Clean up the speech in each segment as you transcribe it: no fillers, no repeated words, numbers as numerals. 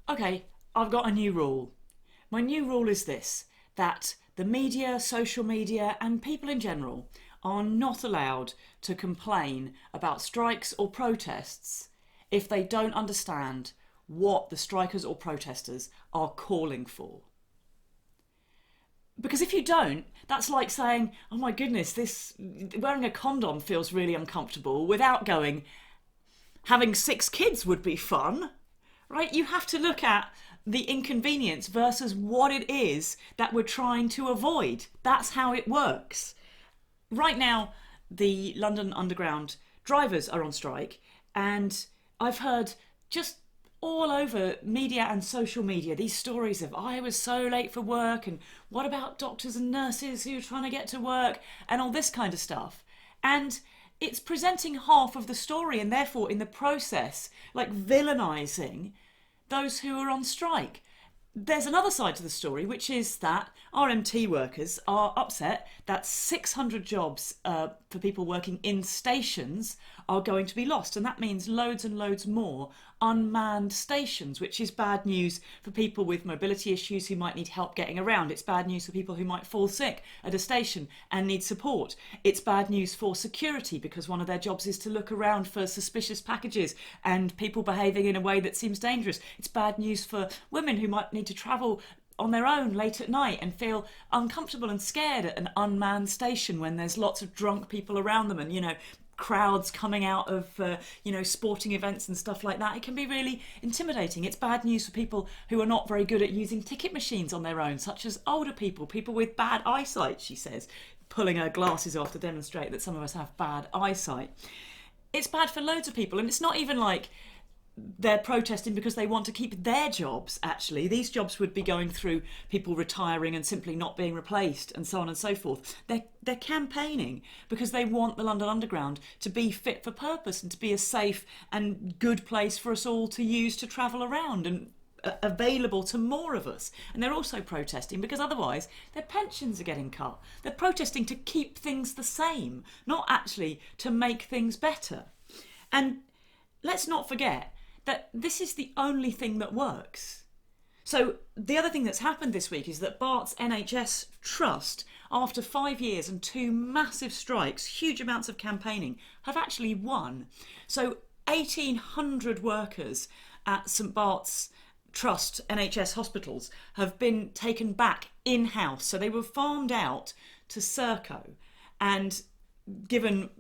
Okay, I've got a new rule. My new rule is this, that the media, social media, and people in general are not allowed to complain about strikes or protests if they don't understand what the strikers or protesters are calling for. Because if you don't, that's like saying, oh my goodness, this wearing a condom feels really uncomfortable, without going, having six kids would be fun, right? You have to look at the inconvenience versus what it is that we're trying to avoid. That's how it works. Right now, the London Underground drivers are on strike, and I've heard just all over media and social media these stories of I was so late for work, and what about doctors and nurses who are trying to get to work, and all this kind of stuff. And it's presenting half of the story, and therefore in the process like villainising those who are on strike. There's another side to the story, which is that RMT workers are upset that 600 jobs for people working in stations are going to be lost. And that means loads and loads more unmanned stations, which is bad news for people with mobility issues who might need help getting around. It's bad news for people who might fall sick at a station and need support. It's bad news for security, because one of their jobs is to look around for suspicious packages and people behaving in a way that seems dangerous. It's bad news for women who might need to travel on their own late at night and feel uncomfortable and scared at an unmanned station when there's lots of drunk people around them, and crowds coming out of sporting events and stuff like that. It can be really intimidating. It's bad news for people who are not very good at using ticket machines on their own, such as older people with bad eyesight, she says, pulling her glasses off to demonstrate that some of us have bad eyesight. It's bad for loads of people, and it's not even like they're protesting because they want to keep their jobs. Actually, these jobs would be going through people retiring and simply not being replaced, and so on and so forth. They're campaigning because they want the London Underground to be fit for purpose and to be a safe and good place for us all to use to travel around, and available to more of us. And they're also protesting because otherwise their pensions are getting cut. They're protesting to keep things the same, not actually to make things better. And let's not forget that this is the only thing that works. So the other thing that's happened this week is that Bart's NHS Trust, after 5 years and two massive strikes, huge amounts of campaigning, have actually won. So 1,800 workers at St Bart's Trust NHS hospitals have been taken back in-house. So they were farmed out to Serco and given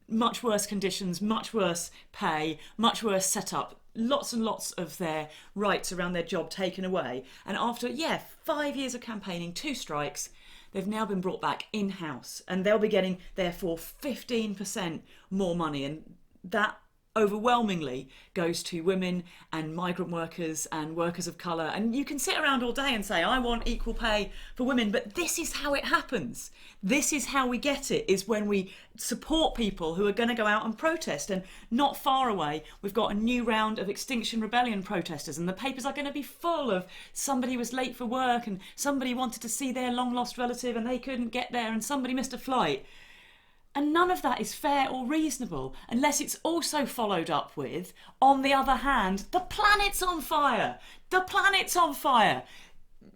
much worse conditions, much worse pay, much worse setup, lots and lots of their rights around their job taken away. And after 5 years of campaigning, two strikes, they've now been brought back in-house, and they'll be getting therefore 15% more money. And that overwhelmingly goes to women and migrant workers and workers of colour. And you can sit around all day and say, I want equal pay for women, but this is how it happens. This is how we get it, is when we support people who are going to go out and protest. And not far away, we've got a new round of Extinction Rebellion protesters, and the papers are going to be full of somebody was late for work and somebody wanted to see their long lost relative and they couldn't get there and somebody missed a flight. And none of that is fair or reasonable unless it's also followed up with, on the other hand, the planet's on fire. The planet's on fire.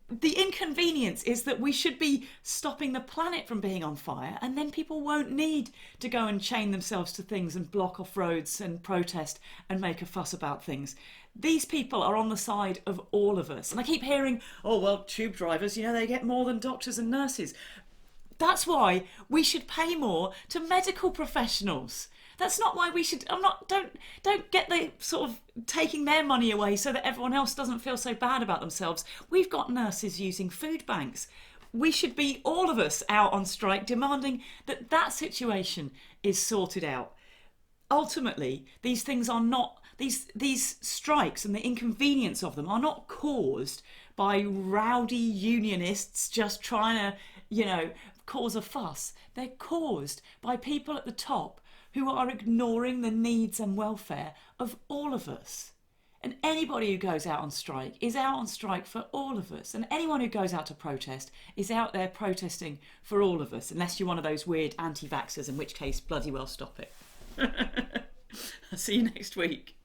The inconvenience is that we should be stopping the planet from being on fire, and then people won't need to go and chain themselves to things and block off roads and protest and make a fuss about things. These people are on the side of all of us. And I keep hearing, oh, well, tube drivers, they get more than doctors and nurses. That's why we should pay more to medical professionals. That's not why we should. Don't get the sort of taking their money away so that everyone else doesn't feel so bad about themselves. We've got nurses using food banks. We should be, all of us, out on strike demanding that situation is sorted out. Ultimately, these things are not, these strikes and the inconvenience of them are not caused by rowdy unionists just trying to, cause a fuss. They're caused by people at the top who are ignoring the needs and welfare of all of us. And anybody who goes out on strike is out on strike for all of us. And anyone who goes out to protest is out there protesting for all of us, unless you're one of those weird anti-vaxxers, in which case bloody well stop it. I'll see you next week.